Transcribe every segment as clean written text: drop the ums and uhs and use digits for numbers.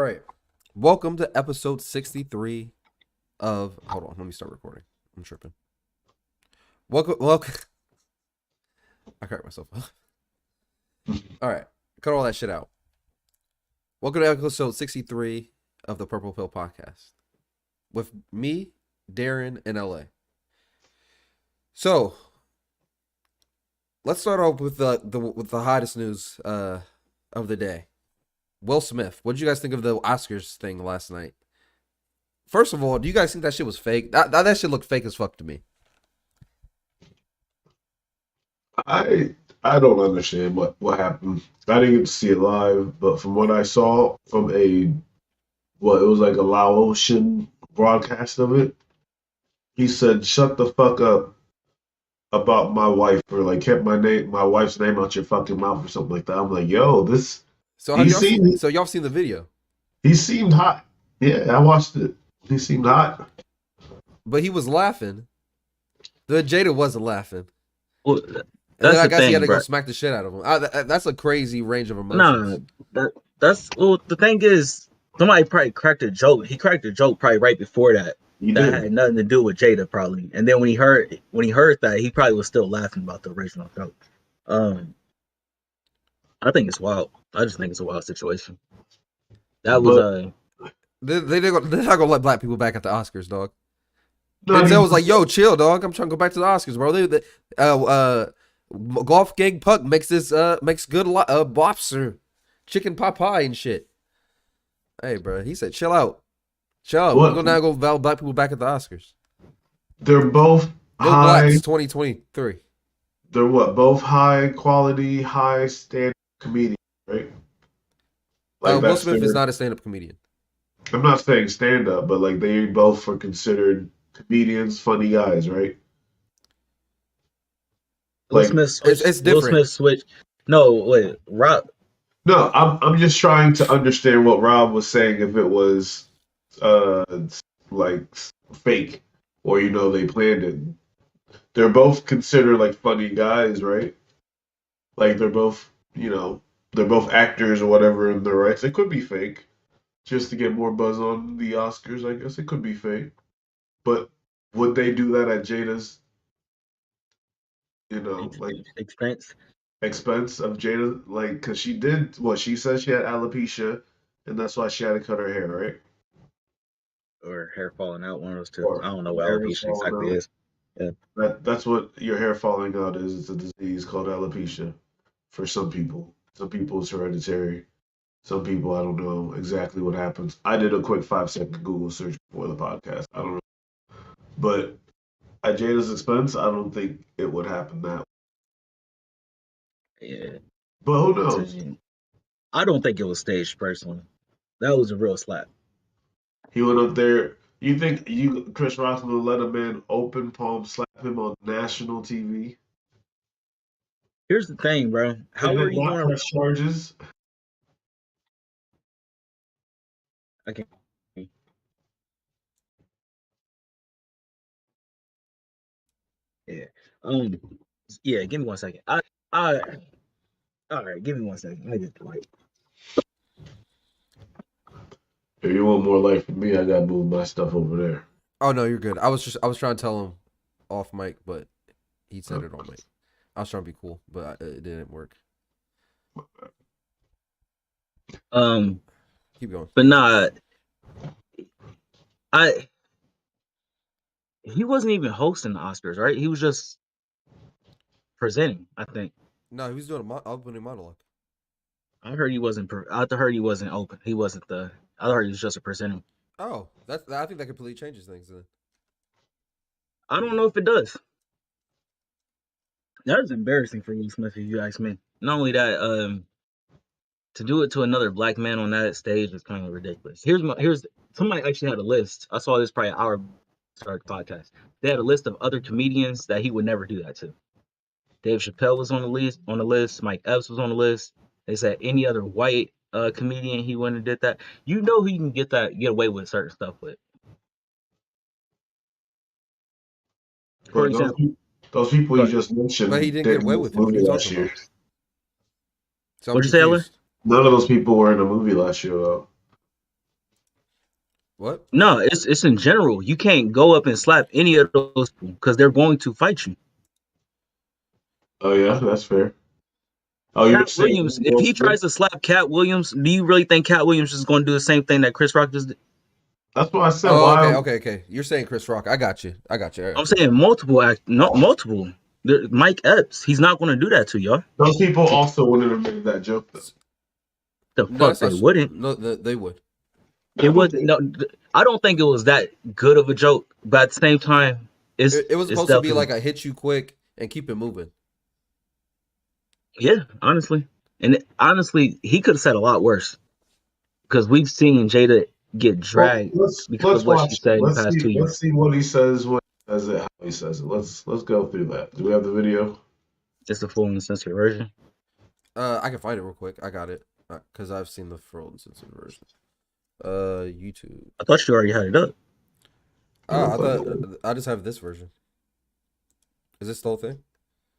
right. Welcome to episode 63 of. Hold on, let me start recording. I'm tripping. Welcome. I cracked myself up. All right. Cut all that shit out. Welcome to episode 63 of the Purple Pill Podcast with me, Darren, and LA. So, let's start off with the hottest news of the day. Will Smith. What did you guys think of the Oscars thing last night? First of all, do you guys think that shit was fake? That shit looked fake as fuck to me. I don't understand what happened. I didn't get to see it live, but from what I saw from it was like a Laotian broadcast of it. He said, "Shut the fuck up about my wife," or like kept my wife's name out your fucking mouth or something like that. I'm like, yo, this So he have y'all seen, seemed so y'all seen the video? he seemed hot. Yeah, I watched it. He seemed hot. But he was laughing. The Jada wasn't laughing. Well, And then that's I the guess he thing, had to go bro. smack the shit out of him. That's a crazy range of No, emotions. that's the thing is somebody probably cracked a joke. He cracked a joke probably right before that. He That did. had nothing to do with Jada probably. And then when he heard that, he probably was still laughing about the original joke. I think it's wild. I just think it's a wild situation. That was But They're not gonna let black people back at the Oscars, dog. not Denzel even was like, "Yo, chill, dog. I'm trying to go back to the Oscars, bro." Golf Gang Puck makes good lobster, chicken pot pie and shit. Hey, bro, he said, "Chill out, chill out. We're what gonna go value black people back at the Oscars. they're both No high. blacks, 2023. They're what? Both high quality, high standard comedians, right? Like Will that's Smith is their. not a stand-up comedian. I'm not saying stand up, but like they both are considered comedians, funny guys, right? Will Like Smith switched. It's Will different. Smith switched. No, wait, Rob. no, I'm just trying to understand what Rob was saying if it was uh like fake or they planned it. They're both considered like funny guys, right? Like they're both actors or whatever in their rights. It could be fake just to get more buzz on the Oscars, I guess it could be fake. But would they do that at Jada's, like Expense. expense of Jada? Like, because she did what she said she had alopecia, and that's why she had to cut her hair, right? Or hair falling out, one of those two. Or I don't know her what hair was alopecia falling exactly out. is. Yeah. That's what your hair falling out is. It's a disease called alopecia for some people. Some people it's hereditary. Some people I don't know exactly what happens. I did a quick 5-second Google search before the podcast. I don't know, but at Jada's expense, I don't think it would happen that way. Yeah. But who knows? I don't think it was staged personally. That was a real slap. He went up there. You think Chris Rock will let a man open palm slap him on national TV Here's the thing, bro. How and are then you not going to? press charges? I can't. Yeah. Um. Yeah. Give me 1 second. I. All right. Give me 1 second. I just like. If you want more life from me, I gotta move my stuff over there. Oh no, you're good. I was trying to tell him off mic, but he said it on mic. I was trying to be cool, but it didn't work. Keep going. But nah. He wasn't even hosting the Oscars, right? He was just presenting. I think. No, he was doing a opening monologue. I heard he wasn't. I heard he wasn't open. He wasn't the. I heard he was just a presenter. Oh, I think that completely changes things then. I don't know if it does. That was embarrassing for Will Smith, if you ask me. Not only that, to do it to another black man on that stage is kind of ridiculous. Here's somebody actually had a list. I saw this probably an hour start the podcast. They had a list of other comedians that he would never do that to. Dave Chappelle was on the list. Mike Epps was on the list. They said any other white comedian he wouldn't have did that. You know who you can get away with certain stuff with. For But example, those people you but just mentioned But he didn't get didn't away do with the it. What are movie you last talking year. about? So I'm what'd you say, Ella? confused. None of those people were in a movie last year, though. What? No, it's in general. You can't go up and slap any of those people because they're going to fight you. Oh yeah, that's fair. Oh, you're Cat saying Williams, if Will he Smith? tries to slap Cat Williams, do you really think Cat Williams is going to do the same thing that Chris Rock just did? That's why I said Oh, why. okay. You're saying Chris Rock. I got you. I'm saying multiple not multiple. Mike Epps, he's not going to do that to y'all. Those people also wouldn't have made that joke though. The No, fuck that's they not. wouldn't. No, they would. It wasn't. No, I don't think it was that good of a joke. But at the same time, It was it's supposed to be definitely like a hit you quick and keep it moving. yeah. Honestly, and honestly, he could have said a lot worse because we've seen Jada get Well, dragged because let's of what she watch it. said in the past 2 years. Let's see what he says when he says it, how he says it. Let's go through that. Do we have the video? Just the full and uncensored version. I can find it real quick. I got it because I've seen the full uncensored version. YouTube. I thought you already had it up. I thought I just have this version. Is this the whole thing?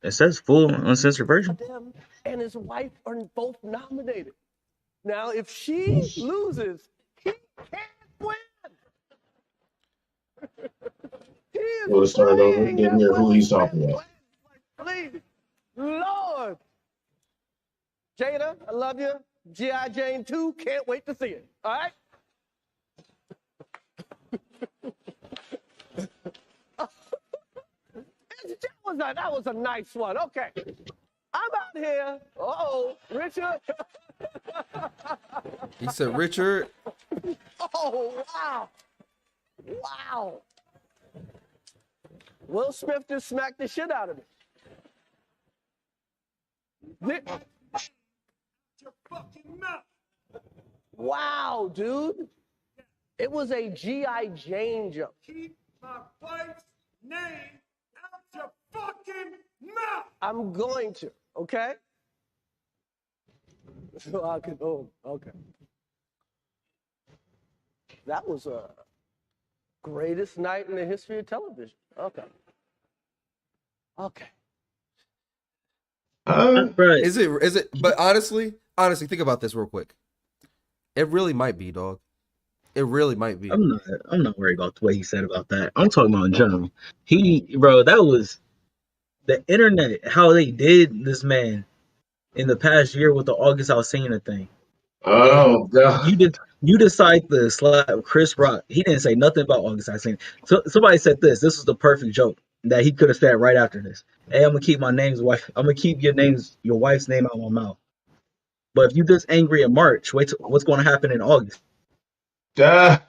It says full uncensored version. Him and his wife are both nominated. Now, if she loses, he can't win. He is We'll start over playing and that hear who Will he's Smith talking about. wins. Please, Lord. Jada, I love you. G.I. Jane 2, can't wait to see it. All right? That was a nice one. Okay. I'm out here. Uh-oh, Richard. He said, Richard. Oh, wow. Wow. Will Smith just smacked the shit out of me. Wow, dude. It was a G.I. Jane joke. Keep my wife's name out your fucking mouth. I'm going to, okay? So I could, okay. That was a greatest night in the history of television. Okay. Okay. Right. Is it? But honestly, think about this real quick. It really might be, dog. It really might be. I'm not worried about the way he said about that. I'm talking about in general. Bro, that was the internet, how they did this man in the past year with the August Alsina thing. Oh god. You decide to slap Chris Rock. He didn't say nothing about August Alsina. So somebody said this was the perfect joke that he could have said right after this. Hey, I'm gonna keep I'm gonna keep your wife's name out of my mouth. But if you this angry in March, wait till, what's gonna happen in August? Bro,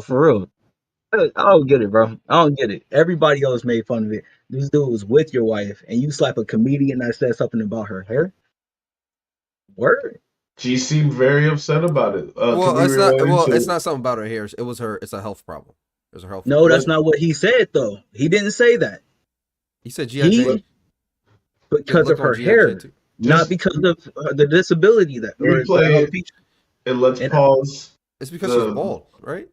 for real. I don't get it, bro. I don't get it. Everybody else made fun of it. This dude was with your wife, and you slap a comedian that said something about her hair. Word. She seemed very upset about it. Well, it's not something about her hair. It was her. It's a health problem. It was her health. No, that's not what he said though. He didn't say that. He said G.I. Jane. Because of her hair, not because of the disability that or replay it, and let's pause. It's because she's bald, right?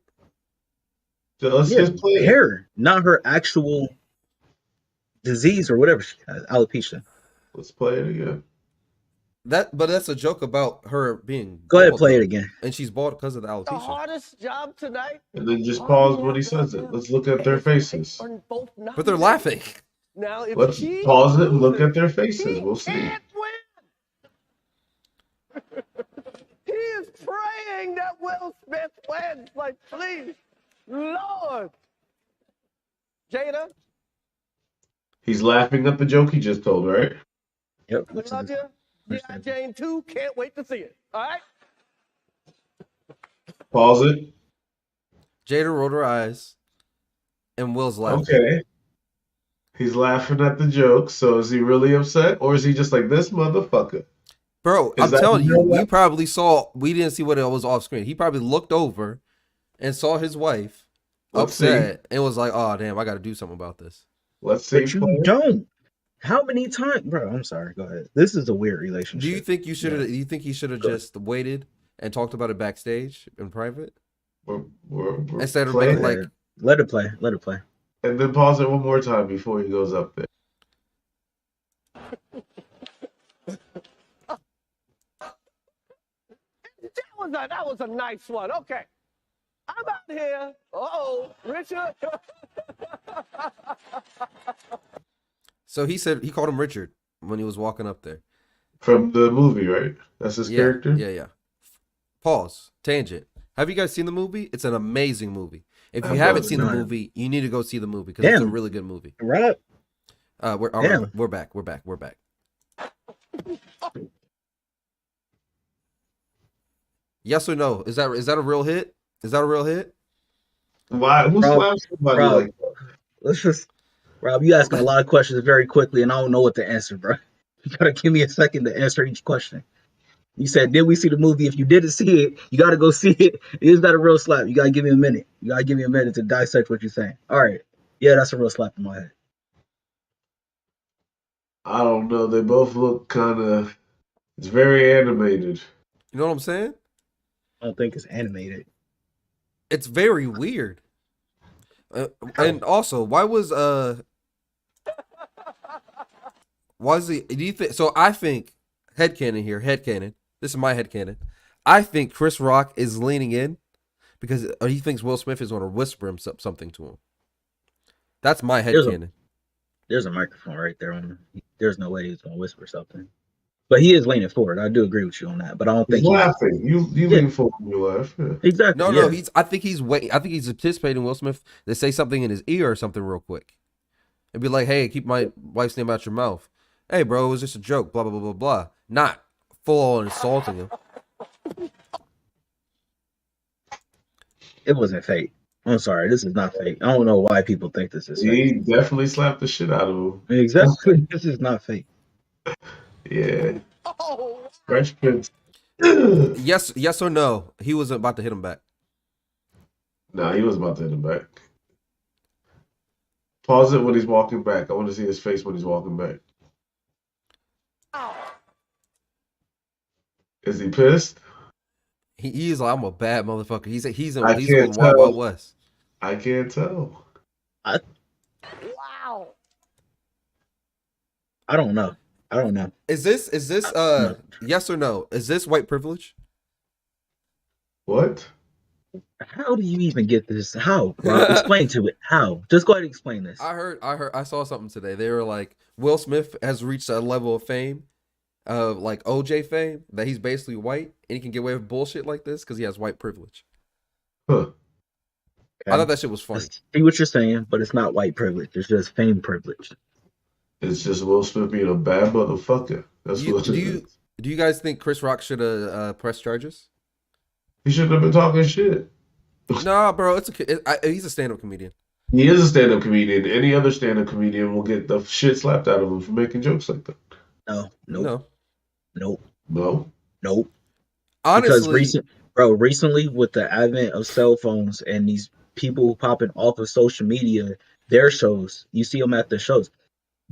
So let's just play hair, not her actual disease or whatever she has, alopecia. Let's play it again. But that's a joke about her being. Go ahead, play it again. And she's bald because of the alopecia. The hardest job tonight. And then just pause when he says it. Let's look at their faces. But they're laughing. Now, if let's pause it and look at their faces. We'll see. He is praying that Will Smith wins. Like, please, Lord. Jada. He's laughing at the joke he just told, right? Yep. Love you. G.I. Jane 2, can't wait to see it. All right? Pause it. Jada rolled her eyes, and Will's laughing. Okay. He's laughing at the joke, so is he really upset? Or is he just like, this motherfucker? Bro, I'm telling you, we probably we didn't see what it was off screen. He probably looked over and saw his wife upset and was like, oh, damn, I got to do something about this. Let's see. But you don't. How many times, bro? I'm sorry. Go ahead. This is a weird relationship. Do you think you should have? You think he should have just waited and talked about it backstage in private we're instead of making like let it play, and then pause it one more time before he goes up there. was a nice one. Okay. I'm out here. Richard. So he called him Richard when he was walking up there. From the movie, right? That's his Yeah, character. yeah. Pause. Tangent. Have you guys seen the movie? It's an amazing movie. If you I've haven't not seen the seen it. movie, you need to go see the movie because it's a Damn. really good movie. Right? We're back. We're back. Yes or no? Is that a real hit? Is that a real hit? Why? Who Rob, slaps somebody Rob. like that? Let's just, Rob, you asking a lot of questions very quickly, and I don't know what to answer, bro. You gotta give me a second to answer each question. You said, did we see the movie? If you didn't see it, you gotta go see it. Is that a real slap? You gotta give me a minute. You gotta give me a minute to dissect what you're saying. All right. Yeah, that's a real slap in my head. I don't know. They both look kind of. It's very animated. You know what I'm saying? I don't think it's animated. It's very weird. And also, why was he? Do you think? So I think headcanon here. Headcanon. This is my headcanon. I think Chris Rock is leaning in because he thinks Will Smith is going to whisper him something to him. That's my headcanon. There's a microphone right there on him. There's no way he's gonna whisper something. But he is leaning forward. I do agree with you on that. But I don't He's think laughing. You lean forward when you laugh. Yeah. exactly. No. I think he's waiting. I think he's anticipating Will Smith to say something in his ear or something real quick, and be like, "Hey, keep my wife's name out your mouth. Hey, bro, it was just a joke. Blah blah blah blah blah." Not full on insulting him. It wasn't fake. I'm sorry, this is not fake. I don't know why people think this is fake. He definitely slapped the shit out of him. Exactly. This is not fake. Yeah. Oh, Fresh Prince. Yes or no? He was about to hit him back. Nah, he was about to hit him back. Pause it when he's walking back. I want to see his face when he's walking back. Is he pissed? He's like, I'm a bad motherfucker. He's I in can't Wild tell. Wild West. I can't tell. wow. I don't know. Is this yes or no? Is this white privilege? What? How do you even get this? How? Rob, explain to it. How? Just go ahead and explain this. I saw something today. They were like, Will Smith has reached a level of fame, like OJ fame, that he's basically white and he can get away with bullshit like this because he has white privilege. Huh. I thought that shit was funny. I see what you're saying, but it's not white privilege. It's just fame privilege. It's just Will Smith being a bad motherfucker. That's what it is. Do you guys think Chris Rock should have pressed charges? He shouldn't have been talking shit. Nah, bro. He's a stand-up comedian. He is a stand-up comedian. Any other stand-up comedian will get the shit slapped out of him for making jokes like that. No. Nope. No. Honestly, Because recently with the advent of cell phones and these people popping off of social media, their shows, you see them at the shows.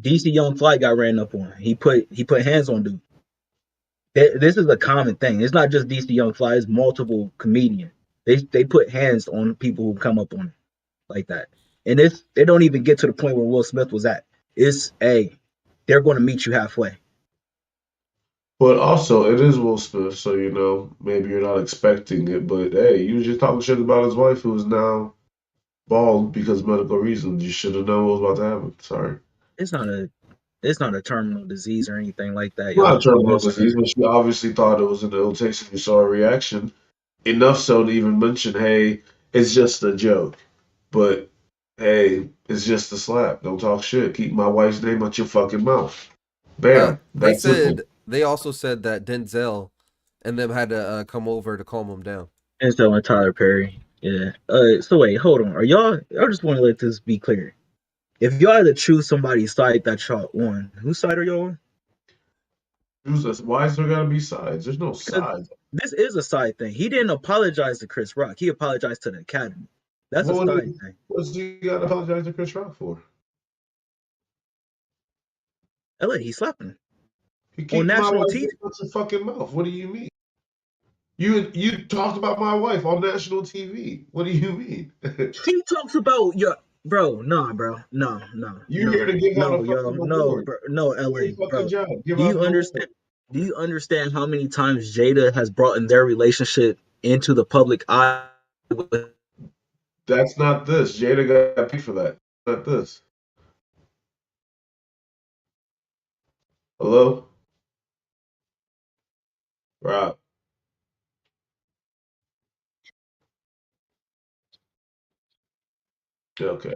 DC Young Fly got ran up on. He put hands on dude. This is a common thing. It's not just DC Young Fly. It's multiple comedians. They put hands on people who come up on it like that. And they don't even get to the point where Will Smith was at. It's they're going to meet you halfway. But also, it is Will Smith, so maybe you're not expecting it. But hey, you were just talking shit about his wife, who is now bald because of medical reasons. You should have known what was about to happen. Sorry. It's not a terminal disease or anything like that. It's not a terminal disease, but she obviously thought it was an ill taste, and you saw a reaction. Enough so to even mention, hey, it's just a joke. But hey, it's just a slap. Don't talk shit. Keep my wife's name out your fucking mouth. Bam. they also said that Denzel and them had to come over to calm him down. Denzel and Tyler Perry. Yeah. So wait, hold on. Are y'all? I just want to let this be clear. If y'all had to choose somebody's side that y'all on, whose side are y'all on? Why is there gotta be sides? There's no sides. This is a side thing. He didn't apologize to Chris Rock. He apologized to the Academy. That's a side thing. What's you gotta apologize to Chris Rock for? LA, he slapped him. He On national TV. What's your fucking mouth? What do you mean? You talked about my wife on national TV. What do you mean? He talks about your bro. Nah, bro. No. You're here to give out a fucking award. Bro, no, LA, bro. Job. Do you understand how many times Jada has brought in their relationship into the public eye. That's not this. Jada got paid for that. Not this. Hello? Rob. Okay.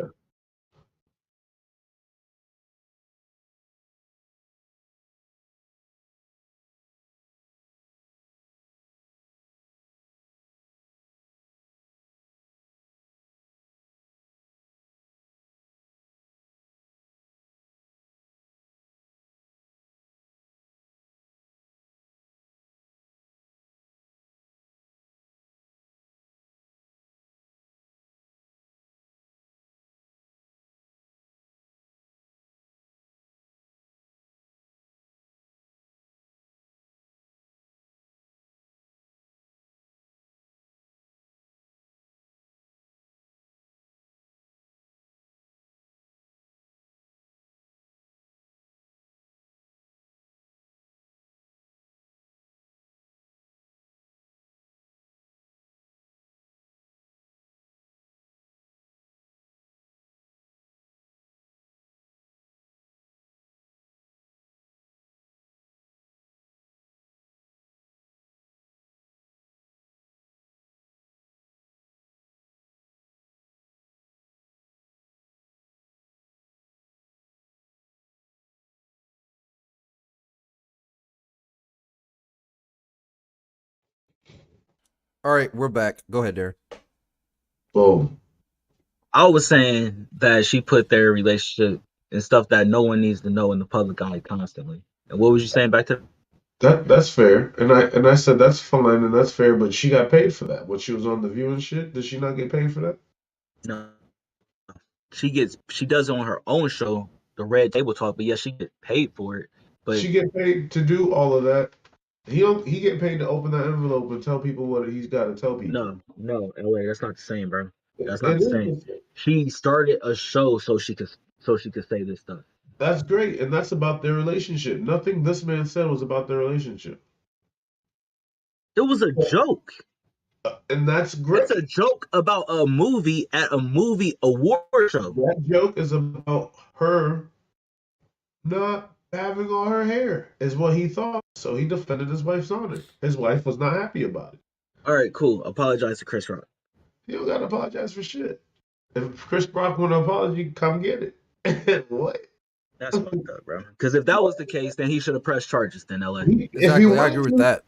All right, we're back. Go ahead, Darren. Boom. I was saying that she put their relationship and stuff that no one needs to know in the public eye constantly. And what was you saying back to? That's fair. And I said that's fine and that's fair, but she got paid for that. When she was on The View and shit, did she not get paid for that? No, she does it on her own show, the Red Table Talk. But yes, she get paid for it. But She get paid to do all of that. He get paid to open that envelope and tell people what he's got to tell people. no, LA, that's not the same, bro. That's not It the is same. the same. She started a show so she could say this stuff. That's great, and that's about their relationship. Nothing this man said was about their relationship, It was a joke. and that's great. It's a joke about a movie at a movie award show. That joke is about her not having all her hair, is what he thought. So he defended his wife's honor. His wife was not happy about it. All right, cool. Apologize to Chris Rock. You don't gotta apologize for shit. If Chris Rock want an apology, come get it. What? That's fucked up, bro. Because if that was the case, then he should have pressed charges. Then LA. If he Exactly, I wanted agree with to, that.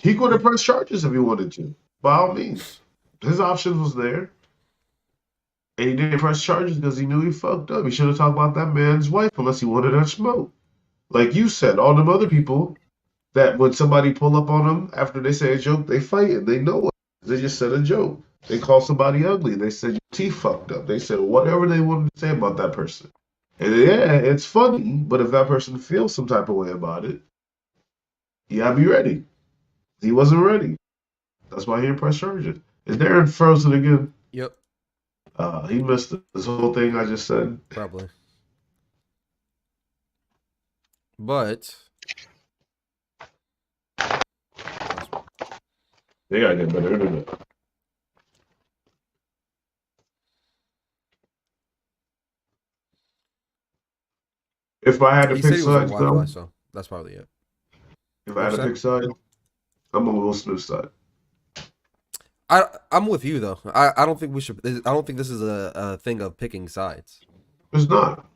he could have pressed charges if he wanted to. By all means, his option was there, and he didn't press charges because he knew he fucked up. He should have talked about that man's wife unless he wanted that smoke. Like you said, all them other people that when somebody pull up on them after they say a joke, they fight and they know it. They just said a joke. They call somebody ugly. They said your teeth fucked up. They said whatever they wanted to say about that person. And yeah, it's funny, but if that person feels some type of way about it, you gotta be ready. He wasn't ready. That's why he didn't press charges. Is Darren frozen again? Yep, He missed this whole thing I just said. probably. But They gotta get better internet. If I had to he said pick he was on sides, Wi-Fi, though, so that's probably it. if I had to pick sides, I'm on Will Smith's side. I'm with you though. I don't think we should. I don't think this is a thing of picking sides. It's not.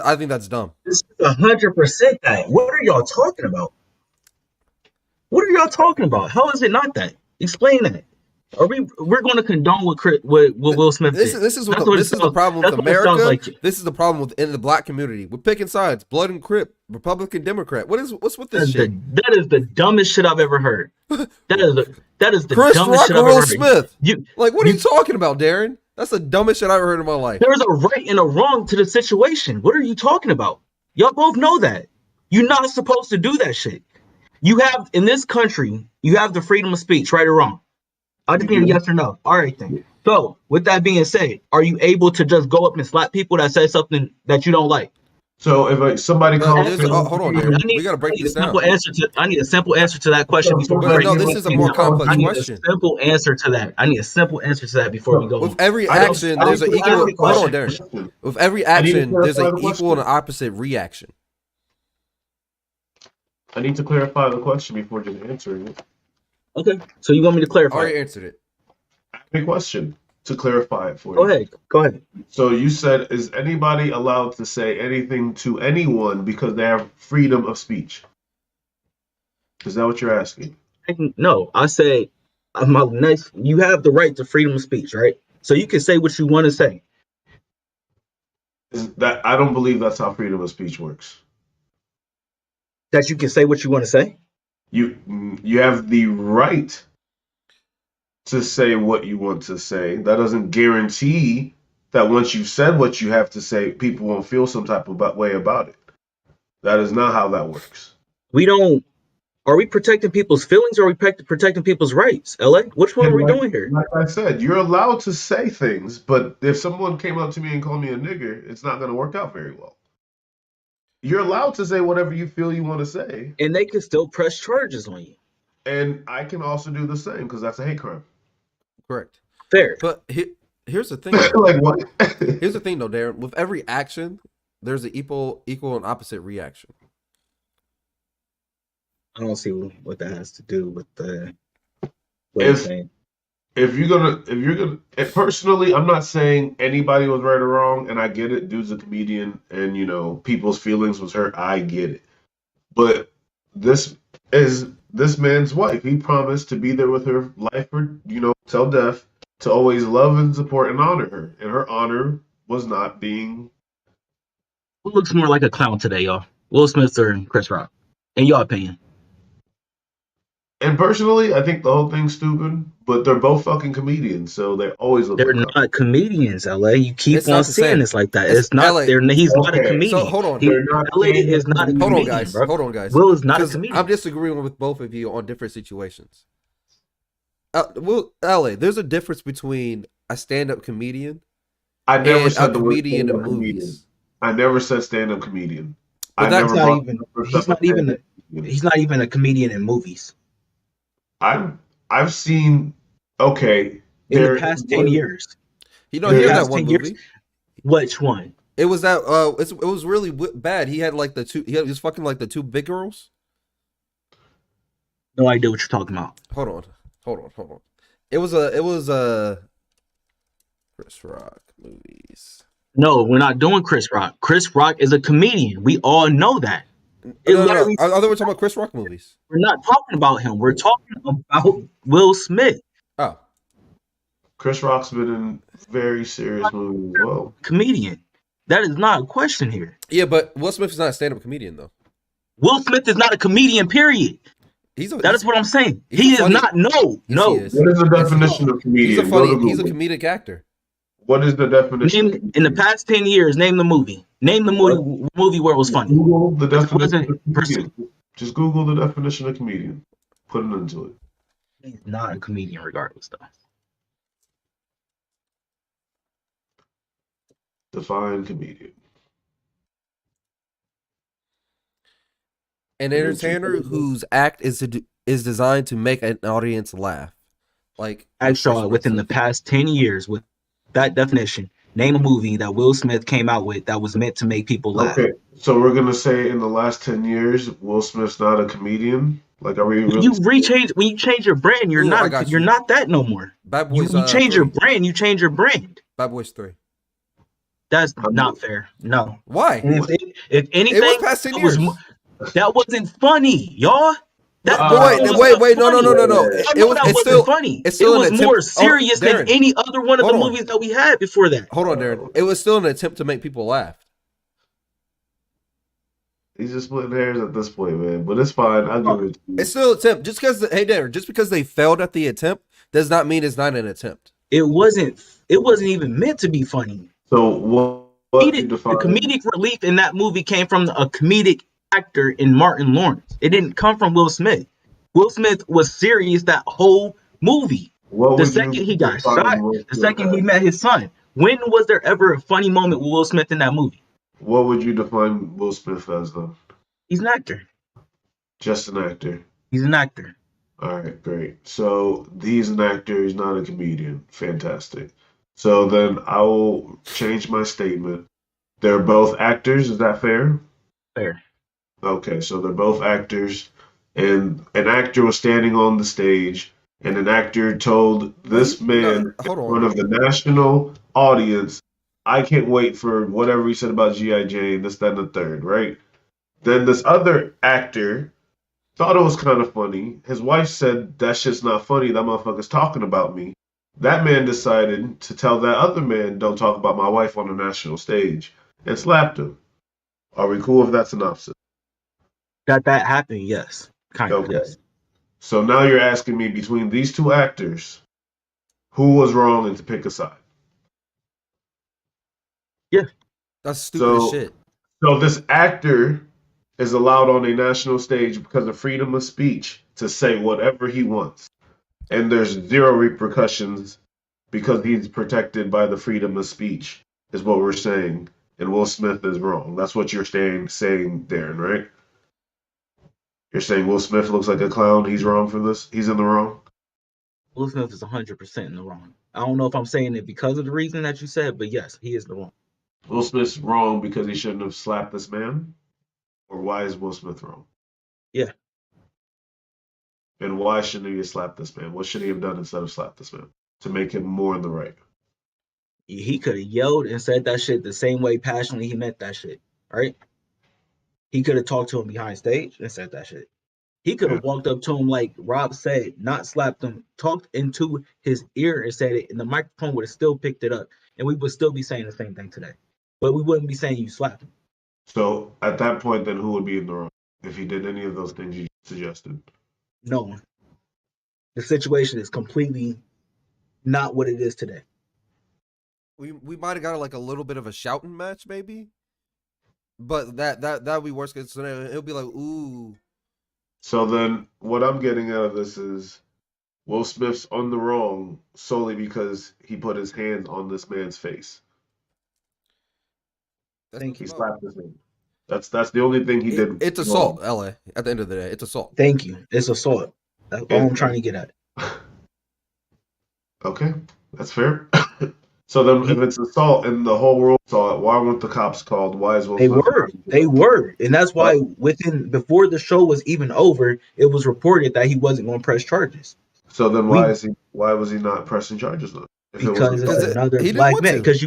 I think that's dumb. This is 100% that. What are y'all talking about? What are y'all talking about? How is it not that? Explain that. We're going to condone what Will Smith did. This is the problem with America. This is the problem within the black community. We're picking sides, blood and Crip, Republican, Democrat. What's with this shit? That is the dumbest shit I've ever heard. That is the Chris dumbest Rock shit or I've Will ever heard. Smith? What are you talking about, Darren? That's the dumbest shit I've ever heard in my life. There's a right and a wrong to the situation. What are you talking about? Y'all both know that. You're not supposed to do that shit. You have, in this country, you have the freedom of speech, right or wrong? I just need a yes or no. All right, then. So, with that being said, are you able to just go up and slap people that say something that you don't like? So if like somebody But calls, there's, me- hold on, I Darren. need, We gotta I break need a this down. simple answer to. I need a simple answer to that question before we But break no, you this anything is a you more down. complex I need a question. simple answer to that. I need a simple answer to that before we go With on. every I don't- action, I there's don't an ask equal. the Hold on, question. Darren. With every I need to action, there's clarify an the equal and an question. opposite reaction. I need to clarify the question before just answering it. Okay, so you want me to I clarify? already answered it. A question to clarify it for Go you. ahead. Go ahead. So you said, is anybody allowed to say anything to anyone because they have freedom of speech? Is that what you're asking? No, I say my next. You have the right to freedom of speech, right? So you can say what you want to say. Is that I don't believe that's how freedom of speech works. That you can say what you want to say. You have the right to say what you want to say. That doesn't guarantee that once you've said what you have to say, people won't feel some type of way about it. That is not how that works. We don't. Are we protecting people's feelings or are we protecting people's rights? LA, which one are we doing here? Like I said, you're allowed to say things, but if someone came up to me and called me a nigger, it's not going to work out very well. You're allowed to say whatever you feel you want to say, And they can still press charges on you. and I can also do the same because that's a hate crime. Correct. Fair. But here's the thing. Though. Like what? Here's the thing, though, Darren. With every action, there's an equal and opposite reaction. I don't see what that has to do with the. What you're saying. If you're gonna, personally, I'm not saying anybody was right or wrong, and I get it. Dude's a comedian, and people's feelings was hurt. I get it, but this is this man's wife. He promised to be there with her life or till death, to always love and support and honor her, and her honor was not being. Who looks more like a clown today, y'all? Will Smith or Chris Rock? In your opinion? And personally, I think the whole thing's stupid, but they're both fucking comedians, so they always look. They're like not comedians, LA. You keep It's not on the saying same. this like that. It's It's not. LA. He's not a Okay, comedian. So hold on. They're not LA saying is not a that- Hold on, comedian, guys. bro. Hold on, guys. Will is not a Because comedian. I'm disagreeing with both of you on different situations. LA, there's a difference between a stand-up comedian I never and said a the word comedian in stand-up movies. comedian. I never said stand-up comedian. But I that's never not brought even- up he's not even stand-up comedian. He's not even a comedian in movies. I've seen In the past 10 years. You don't hear Yeah. that one 10 years. movie. Which one? It was that. It was really bad. He had like he was fucking like the two big girls. No idea what you're talking about. Hold on. It was Chris Rock movies. No, we're not doing Chris Rock. Chris Rock is a comedian. We all know that. It No. literally- I thought we were talking about Chris Rock movies. We're not talking about him. We're talking about Will Smith, Oh, Chris Rock's been in very serious movies as well. comedian. That is not a question here. yeah, but Will Smith is not a stand-up comedian though. Will Smith is not a comedian, period. That is what I'm saying. he's He a is funny- not. No. He is. What is the definition of comedian? He's a comedic actor. What is the definition? Name, in the past 10 years, name the movie. Name the movie where it was funny. Google the definition wasn't of comedian. Just Google the definition of comedian. Put it into it. He's not a comedian regardless, though. Define comedian. An entertainer whose act is designed to make an audience laugh. Like Actually, within the past 10 years, with that definition, name a movie that Will Smith came out with that was meant to make people laugh. Okay, so we're gonna say in the last 10 years, Will Smith's not a comedian. Like, are we? Really When you change your brand, you're Ooh, I got you're you. not that no more. Bad You, Boys. you change your 3. brand. You change your brand. Bad Boys 3. That's not fair. No. Why? And if anything, It was past 10 years. That wasn't funny, y'all. That Wait, wasn't wait, no. funny. I know that It's wasn't still funny. it's still it an was attempt- more Oh, serious than Darren. any other one of the Hold on. movies that we had before that. Hold on, Darren. It was still an attempt to make people laugh. He's just splitting hairs at this point, man. But it's fine. I'll give it to you. It's still an attempt. Just because just because they failed at the attempt does not mean it's not an attempt. It wasn't even meant to be funny. So what you The define? comedic relief in that movie came from a comedic actor in Martin Lawrence. It didn't come from Will Smith. Will Smith was serious that whole movie. What The would you second he got define shot, Will the Smith second he as? met his son. When was there ever a funny moment with Will Smith in that movie? What would you define Will Smith as, though? He's an actor. Just an actor. He's an actor. All right, great. So he's an actor. He's not a comedian. Fantastic. So then I will change my statement. They're both actors. Is that fair? Fair. Okay, so they're both actors, and an actor was standing on the stage, and an actor told this man in hold on. front of the national audience, I can't wait for whatever he said about G.I. Jane, this, that, and the third, right? Then this other actor thought it was kind of funny. His wife said, that shit's not funny, that motherfucker's talking about me. That man decided to tell that other man, don't talk about my wife on the national stage, and slapped him. Are we cool if that's synopsis? That happened, yes. Kind of, Okay. yes. So now you're asking me between these two actors, who was wrong and to pick a side. That's stupid as So- shit. So this actor is allowed on a national stage because of freedom of speech to say whatever he wants. And there's zero repercussions because he's protected by the freedom of speech, is what we're saying. And Will Smith is wrong. That's what you're saying, Darren, right? You're saying Will Smith looks like a clown. He's wrong for this? He's in the wrong? Will Smith is 100% in the wrong. I don't know if I'm saying it because of the reason that you said, but yes, he is the wrong. Will Smith's wrong because he shouldn't have slapped this man? Or why is Will Smith wrong? Yeah. And why shouldn't he have slapped this man? What should he have done instead of slap this man to make him more in the right? He could have yelled and said that shit the same way passionately he meant that shit, right? He could have talked to him behind stage and said that shit. He could have walked up to him like Rob said, not slapped him, talked into his ear and said it, and the microphone would have still picked it up, and we would still be saying the same thing today. But we wouldn't be saying you slapped him. So at that point, then who would be in the wrong if he did any of those things you suggested? No one. The situation is completely not what it is today. We might have got like a little bit of a shouting match, maybe. But that would be worst case scenario. It'll be like, ooh. So then what I'm getting out of this is Will Smith's on the wrong solely because he put his hands on this man's face. Thank He you. slapped his hand. That's the only thing he did. It's assault, LA. At the end of the day, it's assault. Thank you. It's assault. That's all I'm trying to get at. Okay, that's fair. So then, if it's assault and the whole world saw it, why weren't the cops called? Why is Will Smith? They were, and that's why before the show was even over, it was reported that he wasn't going to press charges So then, why was he not pressing charges then? If it was because it's assault? another he didn't black want man. to. Because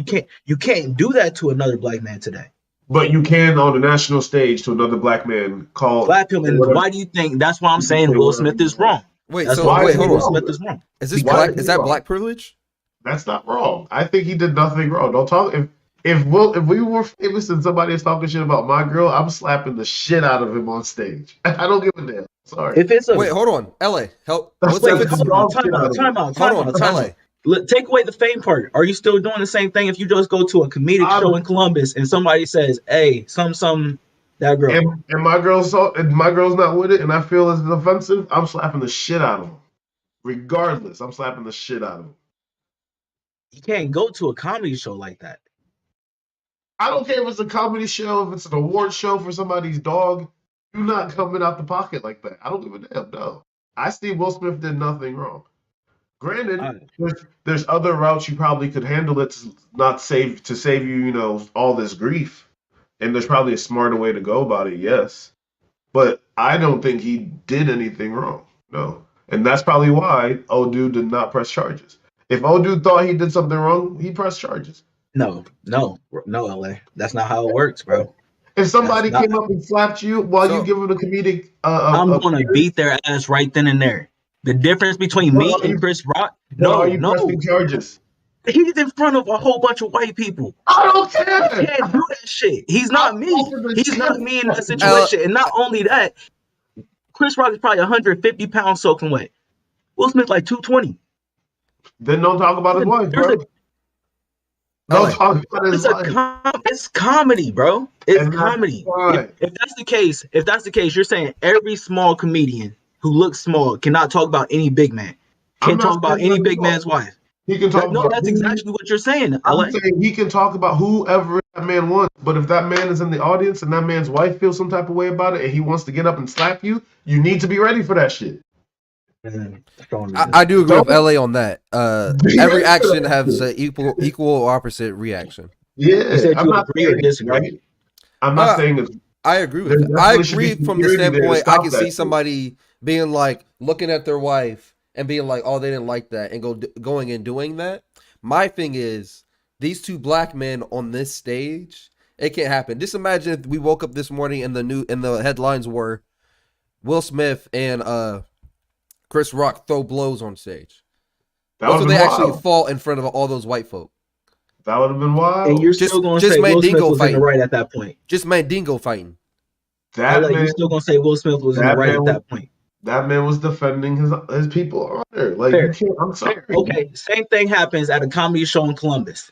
you can't do that to another black man today. But you can on a national stage to another black man call. Slap him, and why do you think? That's why I'm saying Will Smith is wrong. Wait, That's so why why wait, is he hold Will on. wrong? Smith is wrong. Is this Why black? is Is he that wrong? black privilege? That's not wrong. I think he did nothing wrong. Don't talk. If we were famous and somebody is talking shit about my girl, I'm slapping the shit out of him on stage. I don't give a damn. Sorry. If it's a Wait, hold on. LA, help. That's What's like if the it's dog shit time out out, of time him. out, time Hold out, on, time LA. out. Take away the fame part. Are you still doing the same thing if you just go to a comedic show in Columbus and somebody says, "Hey, some that girl"? And my girl's not with it, and I feel it's offensive. I'm slapping the shit out of him. Regardless, I'm slapping the shit out of him. You can't go to a comedy show like that. I don't care if it's a comedy show, if it's an award show for somebody's dog. You're not coming out the pocket like that. I don't give a damn. No, I see Will Smith did nothing wrong. Granted, there's other routes you probably could handle it to save you, all this grief. And there's probably a smarter way to go about it, yes. But I don't think he did anything wrong. No. And that's probably why old dude did not press charges. If old dude thought he did something wrong, he pressed charges. No, LA. That's not how it works, bro. If somebody That's not- came up and slapped you while you giving a comedic, I'm gonna beat their ass right then and there. The difference between me Well, and Chris Rock, are you pressing charges? he's in front of a whole bunch of white people. I don't care. He can't do that shit. He's not I'm me. open to He's shit. not me in that situation. And not only that, Chris Rock is probably 150 pounds soaking wet. Will Smith like 220. Then don't talk about his wife, There's bro. a- Don't talk about his It's wife. it's comedy, bro. It's And that's comedy. fine. If that's the case, you're saying every small comedian who looks small cannot talk about any big man. I'm Can't not talk about saying any that big at all. man's wife. He can talk No, about. that's exactly what you're saying, LA. I'm saying he can talk about whoever that man wants, but if that man is in the audience and that man's wife feels some type of way about it and he wants to get up and slap you, you need to be ready for that shit. I do agree with LA on that. Every action has an equal or opposite reaction. Yeah, You said I'm you not agree or saying it's disagree. right. I'm not saying it's I agree with There that. I definitely should be agree from the security there to standpoint I stop can that see shit. somebody being like looking at their wife and being like, "Oh, they didn't like that," and going and doing that. My thing is these two black men on this stage. It can't happen. Just imagine if we woke up this morning and the headlines were Will Smith and Chris Rock throw blows on stage. that What would if have they been actually wild. fall in front of all those white folk? That would have been And wild. you're Just- still going to just say Will Smith Mandingo was in fighting. the right at that point. Just Mandingo fighting. That LA, man, you're still going to say Will Smith was in the that right man at was that point. that man was defending his people honor. Like Fair. you can't. I'm sorry. Okay, same thing happens at a comedy show in Columbus.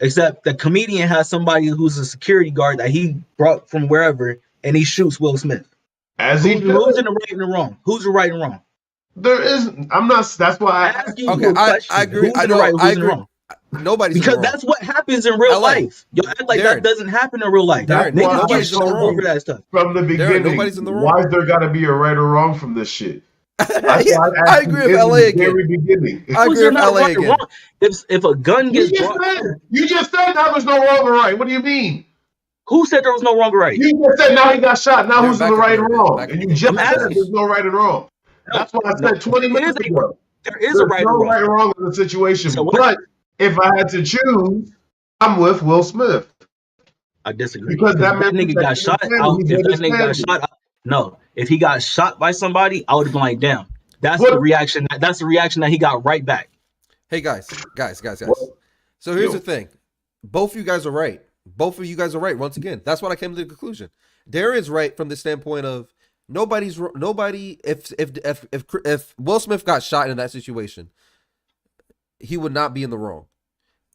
Except the comedian has somebody who's a security guard that he brought from wherever, and he shoots Will Smith. As he Who's should. in the right and the wrong? Who's the right and wrong? There isn't. I'm not. That's why I I'm asked asking you. Okay, you a question. I agree. Who's I in the know. right? Who's I in the agree. wrong? Nobody's Because in the wrong. that's what happens in real LA. life. You act like Darren. that doesn't happen in real life. That's Darren, why Niggas get nobody's in the shot wrong. over that stuff. From the beginning. nobody's in the wrong. Why is there got to be a right or wrong from this shit? That's Yeah, why I I asked agree you with in LA the again. very beginning. I Was agree there with not LA right or again. wrong? If a gun You gets just brought, said. You just said now there's no wrong or right. What do you mean? who said there was no wrong or right? You just said now he got shot. Now Darren, who's in back the up a right and little bit. wrong? Back And up a you little just bit. I'm said asking. there's no right and wrong. That's what I said 20 minutes ago. There is There's a right no or wrong. right and wrong in the situation. So what- But if I had to choose, I'm with Will Smith. I disagree. Because that If that man nigga got shot out, if that nigga got shot out, no. If he got shot by somebody, I would have been like, damn. That's the What? reaction. That's the reaction that he got right back. Hey guys. What? So here's Yo. the thing. Both of you guys are right. Both of you guys are right. Once again, that's what I came to the conclusion. Darren's right from the standpoint of nobody. If Will Smith got shot in that situation, he would not be in the wrong.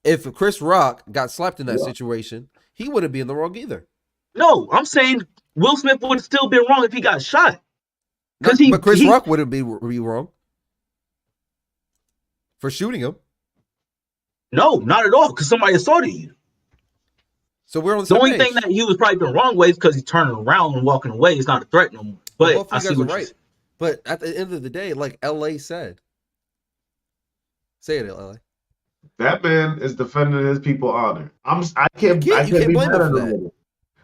If Chris Rock got slapped in that situation, he wouldn't be in the wrong either. No, I'm saying Will Smith would have still been wrong if he got shot. But Chris Rock wouldn't be wrong for shooting him. No, not at all, because somebody assaulted you. So we're on the The same only page. thing that he was probably been wrong with is because he's turning around and walking away. It's not a threat no more. But both I of you see guys are what you're right. But at the end of the day, like LA said, say it, LA. That man is defending his people honor. I can't You can't be blame mad him at for him. that.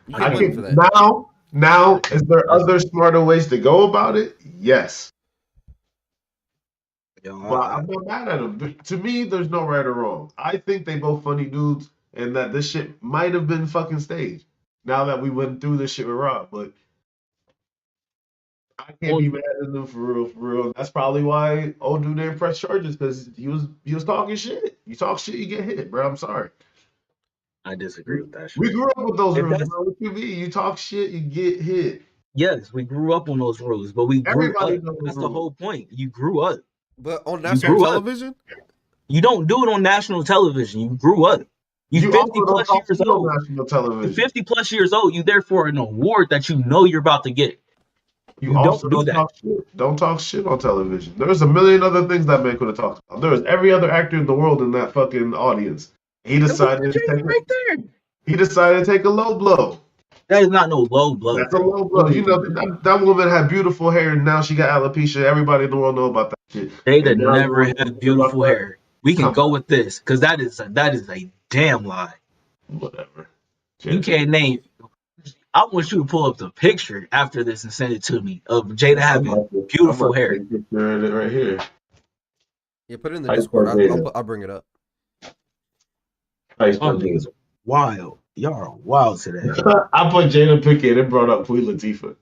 You I can't blame him can't. for that. Now, is there other smarter ways to go about it? Yes. saying. But I'm not mad at him. To me, there's no right or wrong. I think they both funny dudes and that this shit might have been fucking staged. Now that we went through this shit with Rob, but I can't be mad at them for real. That's probably why old dude didn't press charges because he was talking shit. You talk shit, you get hit, bro. I'm sorry. I disagree with that shit. We grew up with those If rules, that's- bro. What you mean? You talk shit, you get hit. Yes, we grew up on those rules, but we grew Everybody up. knows That's the the rules. whole point. You grew up. But on You national grew up. television, You don't do it on national television. You grew up. You also 50 don't plus talk years shit on old. national You're television. 50 plus years old. You there for an award that you know you're about to get. You You also don't do don't that. talk shit. Don't talk shit on television. There's a million other things that man could have talked about. There was every other actor in the world in that fucking audience. He decided to take right there. he decided to take a low blow. That is not no low blow. That's a low blow. You know that woman had beautiful hair and now she got alopecia. Everybody in the world know about that shit. Jada And now never you had beautiful about that? hair. We can Come go on. with this because that is a damn lie. Whatever. You can't name. I want you to pull up the picture after this and send it to me of Jada having beautiful hair. Take a picture of it right here. yeah, put it in the How you Discord. spell Jada? I'll bring it up. How you Oh, spell niggas Jada? wild. Y'all are wild today. I put Jada Pinkett and brought up Queen Latifah.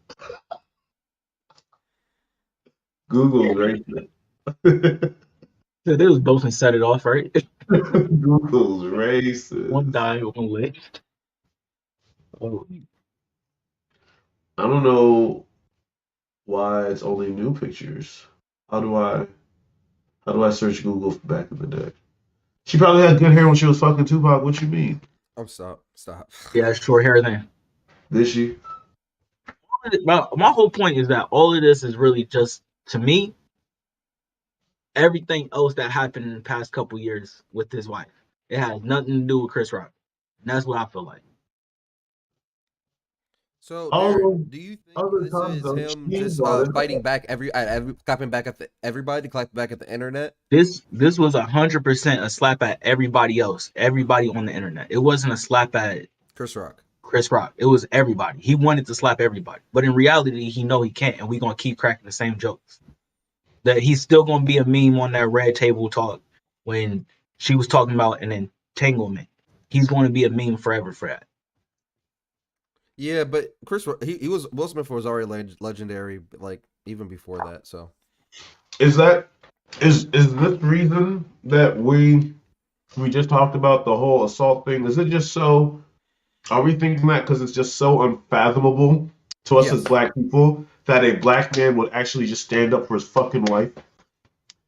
Google's racist. So they was both and set it off, right? Google's racist. One guy, one list. Oh, I don't know why it's only new pictures. How do I search Google back in the day? She probably had good hair when she was fucking Tupac. What you mean? I'm stop. yeah, short hair then. Did she? My whole point is that all of this is really just, to me, everything else that happened in the past couple years with his wife. It has nothing to do with Chris Rock. And that's what I feel like. So, All Darren, those do you think other this times, is though, him she's just brought it fighting up. back clapping back at everybody, clapping back at the internet? This was 100% a slap at everybody else, everybody on the internet. It wasn't a slap at Chris Rock. Chris Rock. It was everybody. He wanted to slap everybody, but in reality, he know he can't, and we're gonna keep cracking the same jokes. That he's still gonna be a meme on that Red Table Talk when she was talking about an entanglement. He's going to be a meme forever for that. Yeah, but Chris, Will Smith was already legendary, like even before that. So Is this reason that we just talked about the whole assault thing? Is it just so? Are we thinking that because it's just so unfathomable to us as Yes. black people that a black man would actually just stand up for his fucking wife?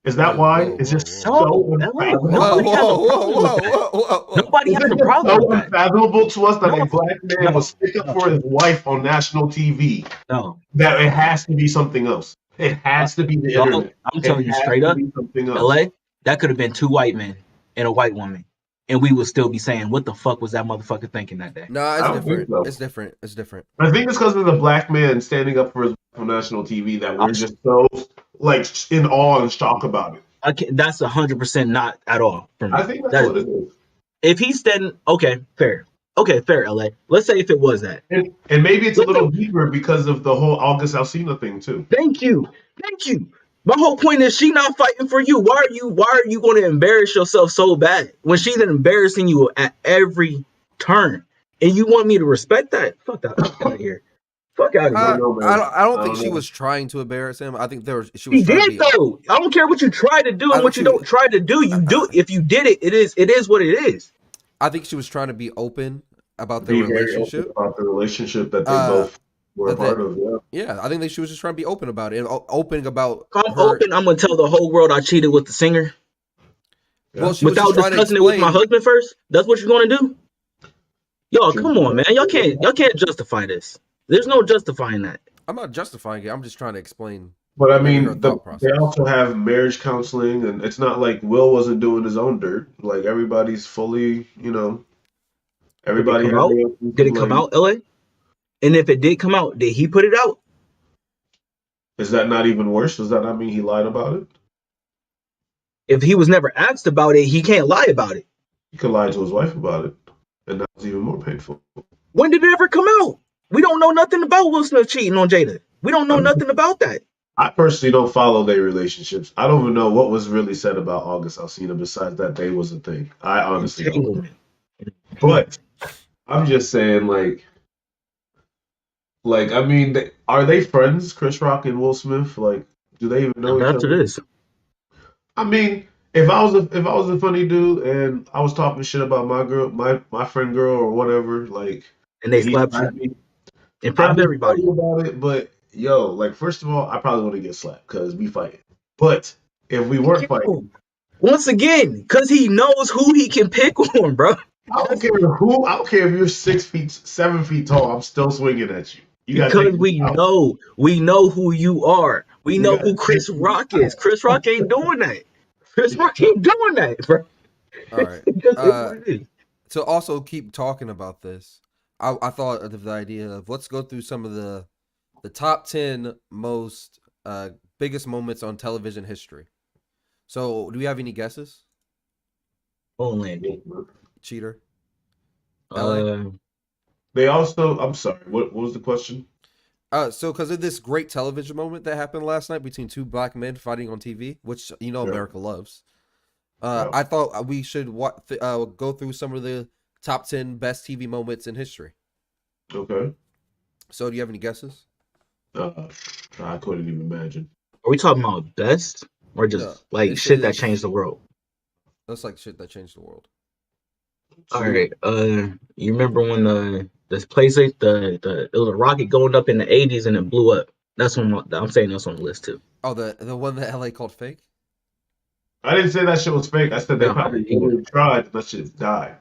Is that why? Whoa, It's whoa, just whoa. so No, unfathomable. nobody has a whoa, problem with that. whoa. Nobody Is has it a just problem so with that. unfathomable to us that No, a black man no, would stick up for his wife on national TV no. that it has to be something else? It has to be the Dog, internet. I'm telling It you has straight to up, be something else. LA, that could have been 2 white men and a white woman, and we would still be saying, what the fuck was that motherfucker thinking that day? No, I it's don't think different. so. It's different. It's different. I think it's because of the black man standing up for his wife on national TV that we're just so like in awe and shock about it. That's 100% not at all for me. I think that's That- what it is. If he's standing, okay, fair, LA. Let's say if it was that. And maybe it's a little deeper because of the whole August Alsina thing too. Thank you. My whole point is she not fighting for you. Why are you going to embarrass yourself so bad when she's embarrassing you at every turn? And you want me to respect that? Fuck out of here. Fuck out of I here. don't think she know. was trying to embarrass him. I think she He was trying to did be. though. I don't care what you try to do I and what think you don't try to do. You do. If you did it, it is what it is. I think she was trying to be open about Be their very relationship. open about the relationship that they both were a that part they- of. Yeah. Yeah, I think that she was just trying to be open about it and open about. If I'm her- open, I'm gonna tell the whole world I cheated with the singer Well, she was without just trying to discussing it with my explain. husband first. That's what you're gonna do. Y'all, Sure. come on, man. Y'all can't justify this. There's no justifying that. I'm not justifying it. I'm just trying to explain. But I Maybe her mean, thought process. they also have marriage counseling, and it's not like Will wasn't doing his own dirt. Like everybody's fully, everybody. Did it come has out? their own, Did it come out, LA? And if it did come out, did he put it out? Is that not even worse? Does that not mean he lied about it? If he was never asked about it, he can't lie about it. He could lie to his wife about it, and that was even more painful. When did it ever come out? We don't know nothing about Will Smith cheating on Jada. We don't know nothing about that. I personally don't follow their relationships. I don't even know what was really said about August Alsina besides that they was a thing. I honestly don't. Entanglement. But I'm just saying, I mean, are they friends, Chris Rock and Will Smith? Like, do they even know each After other? this, I mean, if I was a funny dude and I was talking shit about my girl, my friend girl or whatever, like, and they he slapped slapped you me, in front I'd of be everybody. funny about it. But yo, like, first of all, I probably want to get slapped because we fighting. But if we weren't fighting, Once again, because he knows who he can pick on, bro. I don't care who. I don't care if you're 6 feet, 7 feet tall. I'm still swinging at you. You gotta Because take we me out. know who you are. We You know gotta who Chris take me Rock out. is. Chris Rock ain't doing that. Chris Rock ain't doing that, bro. All right. It just is what it is. To also keep talking about this, I thought of the idea of let's go through some of the top 10 most biggest moments on television history. So, do we have any guesses? Homeland. Cheater. They also. I'm sorry. What was the question? So because of this great television moment that happened last night between two black men fighting on TV, which Yeah. America loves, Yeah. I thought we should go through some of the top 10 best TV moments in history. Okay. So do you have any guesses? I couldn't even imagine. Are we talking about best or just No, like this shit that is- changed the world? That's like shit that changed the world. All right. You remember when this place it was a rocket going up in the 80s and it blew up. That's on I'm saying that's on the list too. Oh, the one that LA called fake? I didn't say that shit was fake. I said they No, probably he wouldn't. tried and that shit died.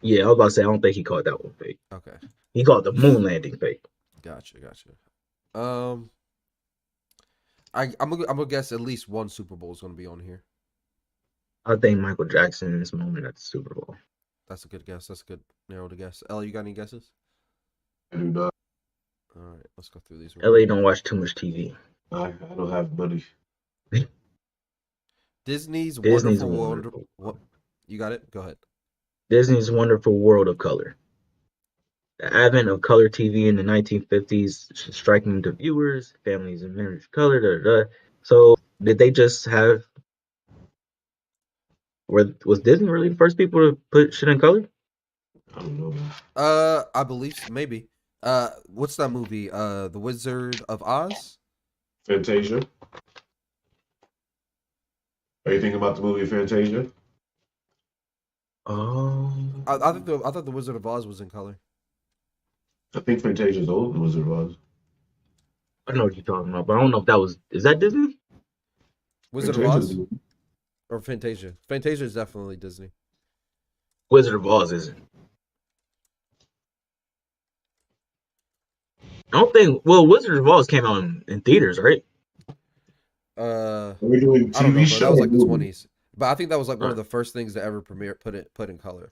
Yeah, I was about to say I don't think he called that one fake. Okay. He called the moon landing fake. Gotcha. I'm gonna guess at least one Super Bowl is gonna be on here. I think Michael Jackson in this moment at the Super Bowl. That's a good guess. That's a good narrow to guess. Ellie, you got any guesses? I do not. All right, let's go through these. real LA quick. don't watch too much TV. I don't have money. Disney's Disney's Wonderful World. Wonderful. What? You got it? Go ahead. Disney's Wonderful World of Color. The advent of color TV in the 1950s, striking to viewers, families, and marriage color. Da, da, da. So, did they just have? Was Disney really the first people to put shit in color? I don't know. I believe maybe. What's that movie? The Wizard of Oz. Fantasia. Are you thinking about the movie Fantasia? I thought the Wizard of Oz was in color. I think Fantasia's older than Wizard of Oz. I know what you're talking about, but I don't know if that was. Is that Disney? Wizard of Fantasia's- Oz or Fantasia? Fantasia is definitely Disney. Wizard of Oz isn't. I don't think. Well, Wizard of Oz came out in theaters, right? We're doing I don't know, TV bro. show. That was like the movie. 20s. But I think that was like one of Right. the first things to ever put in color.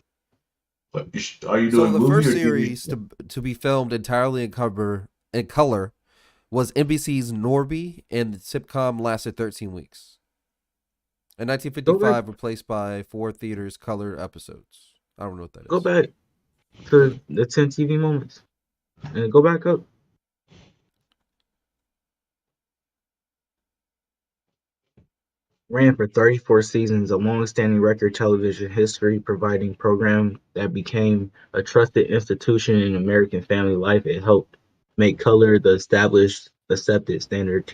But are you So doing the movie first or TV? series to be filmed entirely in color was NBC's Norby, and the sitcom lasted 13 weeks. In 1955, replaced by 4 theaters color episodes. I don't know what that is. Go back to the 10 TV moments and go back up. Ran for 34 seasons, a long-standing record television history, providing program that became a trusted institution in American family life. It helped make color the established, accepted standard